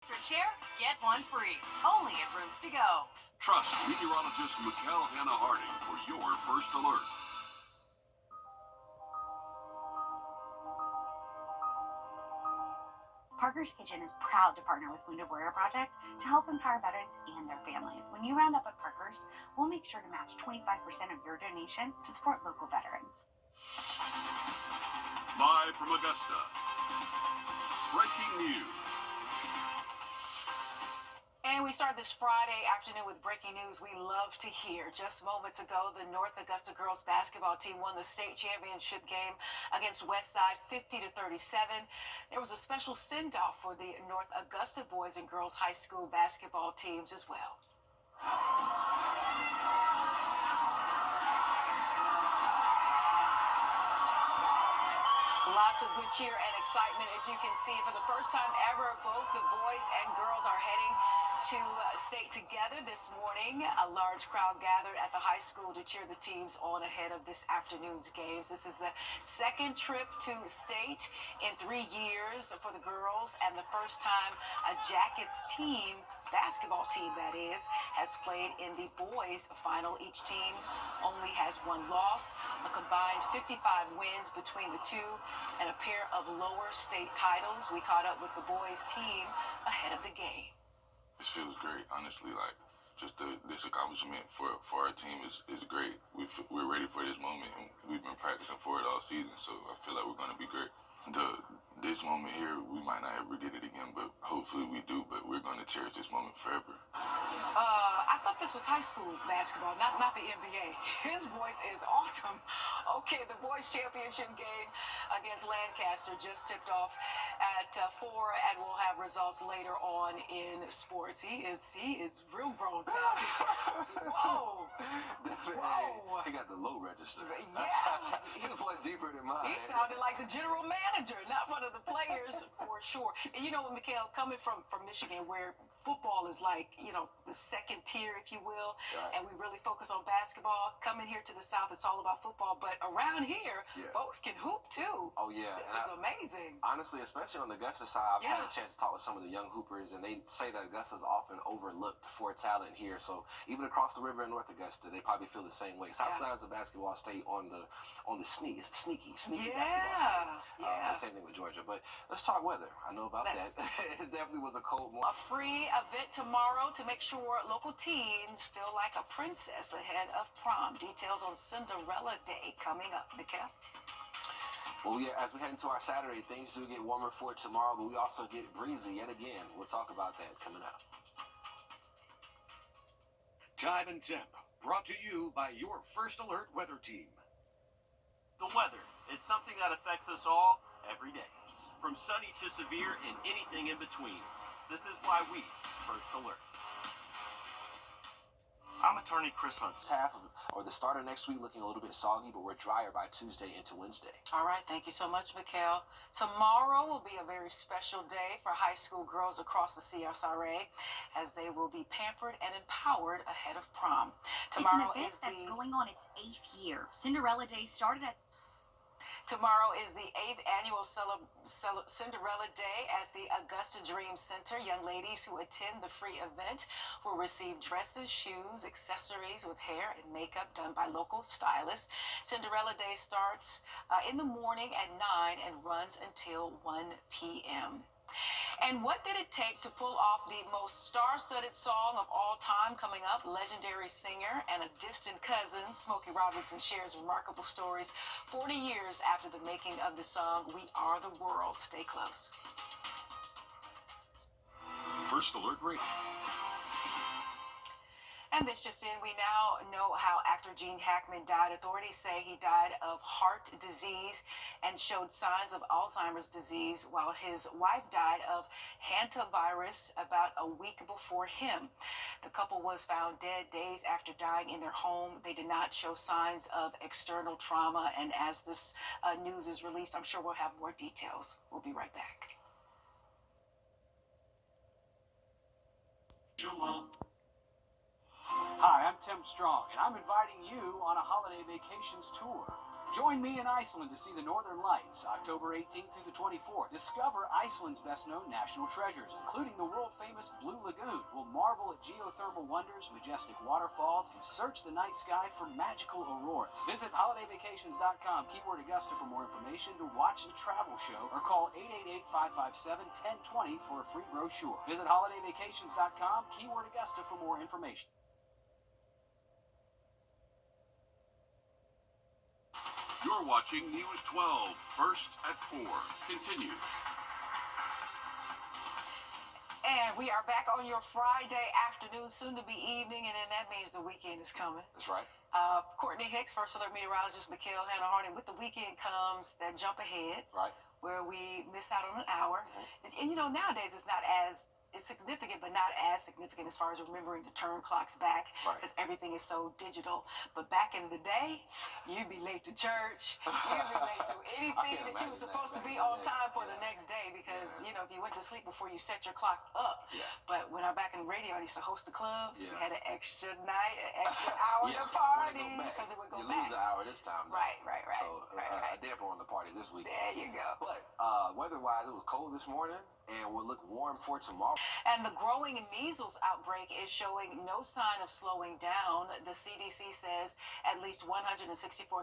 Extra chair, get one free. Only at Rooms to Go. Trust meteorologist Mikkel Hannah Harding for your first alert. Parker's Kitchen is proud to partner with Wrdw Project to help empower veterans and their families. When you round up at Parker's, we'll make sure to match 25% of your donation to support local veterans. Live from Augusta, breaking news. And we start this Friday afternoon with breaking news we love to hear. Just moments ago, the North Augusta girls basketball team won the state championship game against Westside 50-37. There was a special send-off for the North Augusta boys and girls high school basketball teams as well. Lots of good cheer and excitement, as you can see. For the first time ever, both the boys and girls are heading to state together this morning. A large crowd gathered at the high school to cheer the teams on ahead of this afternoon's games. This is the second trip to state in 3 years for the girls, and the first time a Jackets team, basketball team that is, has played in the boys final. Each team only has one loss, a combined 55 wins between the two, and a pair of lower state titles. We caught up with the boys team ahead of the game. It feels great, honestly. Like, just this accomplishment for our team is great. We're ready for this moment, and we've been practicing for it all season, so I feel like we're going to be great. This moment here, we might not ever get it again, but hopefully we do, but we're going to cherish this moment forever. I thought this was high school basketball, not the NBA. His voice is awesome. Okay, the boys championship game against Lancaster just tipped off at 4, and we'll have results later on in sports. He is real grown sounding. Whoa. Whoa. He got the low register. Yeah. His voice deeper than mine. He sounded like the general manager, not one of the players, for sure. And you know, Mikhail, coming from Michigan, where football is like, you know, the second tier, if you will, right, and we really focus on basketball. Coming here to the South, it's all about football. But around here, folks can hoop too. Oh, yeah. This is amazing. Honestly, especially on the Augusta side, I've had a chance to talk with some of the young hoopers, and they say that Augusta's often overlooked for talent here. So even across the river in North Augusta, they probably feel the same way. South Carolina's a basketball state on the sneaky basketball state. Same thing with Georgia. But let's talk weather. I know about that. It definitely was a cold morning. A free event tomorrow to make sure local teens feel like a princess ahead of prom. Details on Cinderella Day coming up. Mikhail? Well, yeah, as we head into our Saturday, things do get warmer for tomorrow, but we also get breezy yet again. We'll talk about that coming up. Time and Temp, brought to you by your First Alert weather team. The weather, it's something that affects us all every day, from sunny to severe and anything in between. This is why we First Alert. I'm attorney Chris Hudson. The start of next week looking a little bit soggy, but we're drier by Tuesday into Wednesday. All right, thank you so much, Mikhail. Tomorrow will be a very special day for high school girls across the CSRA, as they will be pampered and empowered ahead of prom. Tomorrow it's an event that's going on its 8th year. Cinderella Day started as... Tomorrow is the 8th annual Cinderella Day at the Augusta Dream Center. Young ladies who attend the free event will receive dresses, shoes, accessories with hair and makeup done by local stylists. Cinderella Day starts in the morning at 9 and runs until 1 p.m. And what did it take to pull off the most star-studded song of all time? Coming up, legendary singer and a distant cousin, Smokey Robinson, shares remarkable stories 40 years after the making of the song, We Are the World. Stay close. First Alert Radio. And this just in, we now know how actor Gene Hackman died. Authorities say he died of heart disease and showed signs of Alzheimer's disease, while his wife died of hantavirus about a week before him. The couple was found dead days after dying in their home. They did not show signs of external trauma, and as this news is released, I'm sure we'll have more details. We'll be right back. Hi, I'm Tim Strong, and I'm inviting you on a holiday vacations tour. Join me in Iceland to see the Northern Lights, October 18th through the 24th. Discover Iceland's best-known national treasures, including the world-famous Blue Lagoon. We'll marvel at geothermal wonders, majestic waterfalls, and search the night sky for magical auroras. Visit holidayvacations.com, keyword Augusta, for more information, to watch the travel show, or call 888-557-1020 for a free brochure. Visit holidayvacations.com, keyword Augusta, for more information. You're watching News 12, First at 4. Continues. And we are back on your Friday afternoon, soon to be evening, and then that means the weekend is coming. That's right. Courtney Hicks, First Alert meteorologist, Mikhail Hannah Harding. With the weekend comes that jump ahead, Right. where we miss out on an hour. Mm-hmm. And you know, nowadays it's not as it's significant, but not as significant as far as remembering to turn clocks back, because everything is so digital. But back in the day, you'd be late to church, you'd be late to anything that you were supposed to be on time for the next day, because you know, if you went to sleep before you set your clock up. But when I'm back in radio, I used to host the clubs. We had an extra night, an extra hour to party, because it would go back. You lose an hour this time. Right. So a damper on the party this week. There you go. But weather-wise, it was cold this morning, and will look warm for tomorrow. And the growing measles outbreak is showing no sign of slowing down. The CDC says at least 164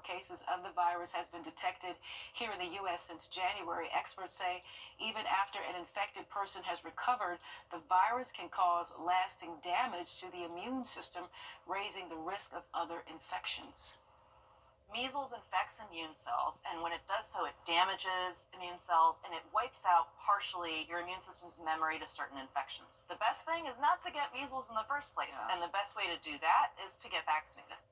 cases of the virus has been detected here in the U.S. since January. Experts say even after an infected person has recovered, the virus can cause lasting damage to the immune system, raising the risk of other infections. Measles infects immune cells, and when it does so, it damages immune cells and it wipes out partially your immune system's memory to certain infections. The best thing is not to get measles in the first place, and the best way to do that is to get vaccinated.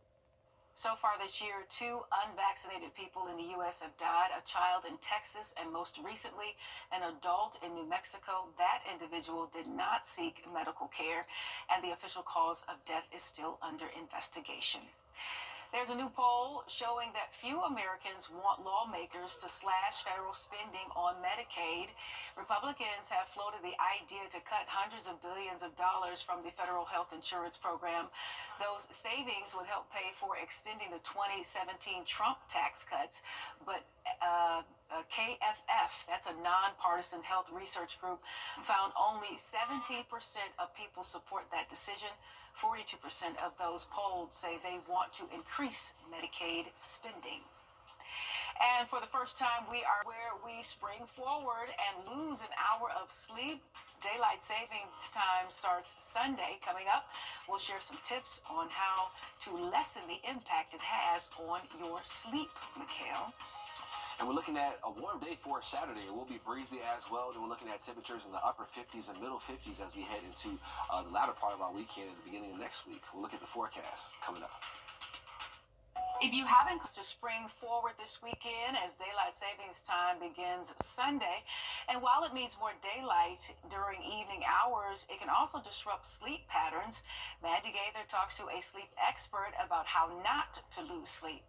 So far this year, 2 unvaccinated people in the U.S. have died, a child in Texas, and most recently, an adult in New Mexico. That individual did not seek medical care, and the official cause of death is still under investigation. There's a new poll showing that few Americans want lawmakers to slash federal spending on Medicaid. Republicans have floated the idea to cut hundreds of billions of dollars from the federal health insurance program. Those savings would help pay for extending the 2017 Trump tax cuts, but KFF, that's a nonpartisan health research group, found only 17% of people support that decision. 42% of those polled say they want to increase Medicaid spending. And for the first time, we are where we spring forward and lose an hour of sleep. Daylight savings time starts Sunday. Coming up, we'll share some tips on how to lessen the impact it has on your sleep, Mikhail. And we're looking at a warm day for Saturday. It will be breezy as well. And we're looking at temperatures in the upper 50s and middle 50s as we head into the latter part of our weekend at the beginning of next week. We'll look at the forecast coming up. If you haven't to spring forward this weekend as daylight savings time begins Sunday, and while it means more daylight during evening hours, it can also disrupt sleep patterns. Mandy Gaither talks to a sleep expert about how not to lose sleep.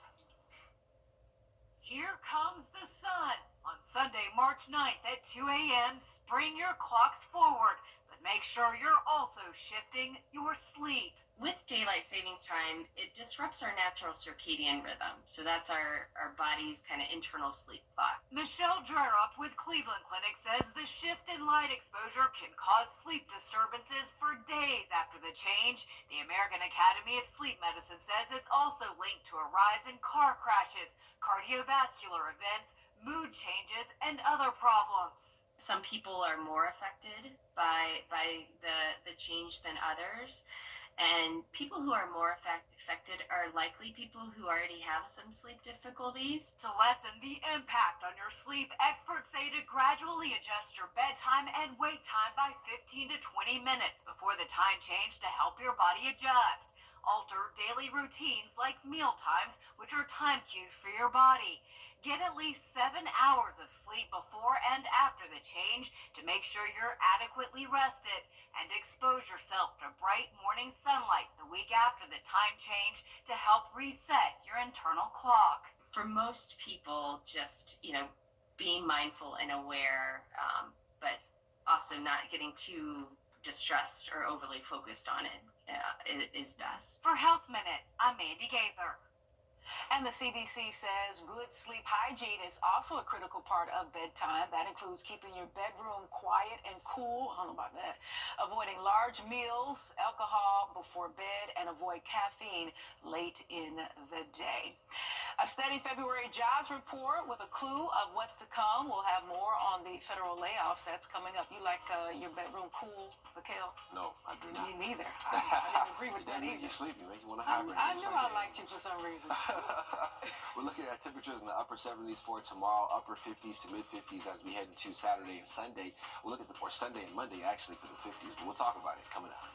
Here comes the sun. On Sunday, March 9th at 2 a.m., spring your clocks forward, but make sure you're also shifting your sleep. With daylight savings time, it disrupts our natural circadian rhythm. So that's our body's kind of internal sleep clock. Michelle Drerup with Cleveland Clinic says the shift in light exposure can cause sleep disturbances for days after the change. The American Academy of Sleep Medicine says it's also linked to a rise in car crashes, cardiovascular events, mood changes, and other problems. Some people are more affected by the change than others. And people who are more affected are likely people who already have some sleep difficulties. To lessen the impact on your sleep, experts say to gradually adjust your bedtime and wake time by 15 to 20 minutes before the time change to help your body adjust. Alter daily routines like meal times, which are time cues for your body. Get at least 7 hours of sleep before and after the change to make sure you're adequately rested, and expose yourself to bright morning sunlight the week after the time change to help reset your internal clock. For most people, just, being mindful and aware, but also not getting too distressed or overly focused on it is best. For Health Minute, I'm Mandy Gaither. And the CDC says good sleep hygiene is also a critical part of bedtime. That includes keeping your bedroom quiet and cool. I don't know about that. Avoiding large meals, alcohol before bed, and avoid caffeine late in the day. A steady February jobs report with a clue of what's to come. We'll have more on the federal layoffs that's coming up. You like your bedroom cool, Mikhail? No, I do not. Me neither. I didn't agree with that Make either. you sleepy, make you want to hibernate. I knew I liked you for some reason. We're looking at temperatures in the upper 70s for tomorrow, upper 50s to mid 50s as we head into Saturday and Sunday. We'll look at Sunday and Monday actually for the 50s, but we'll talk about it coming up.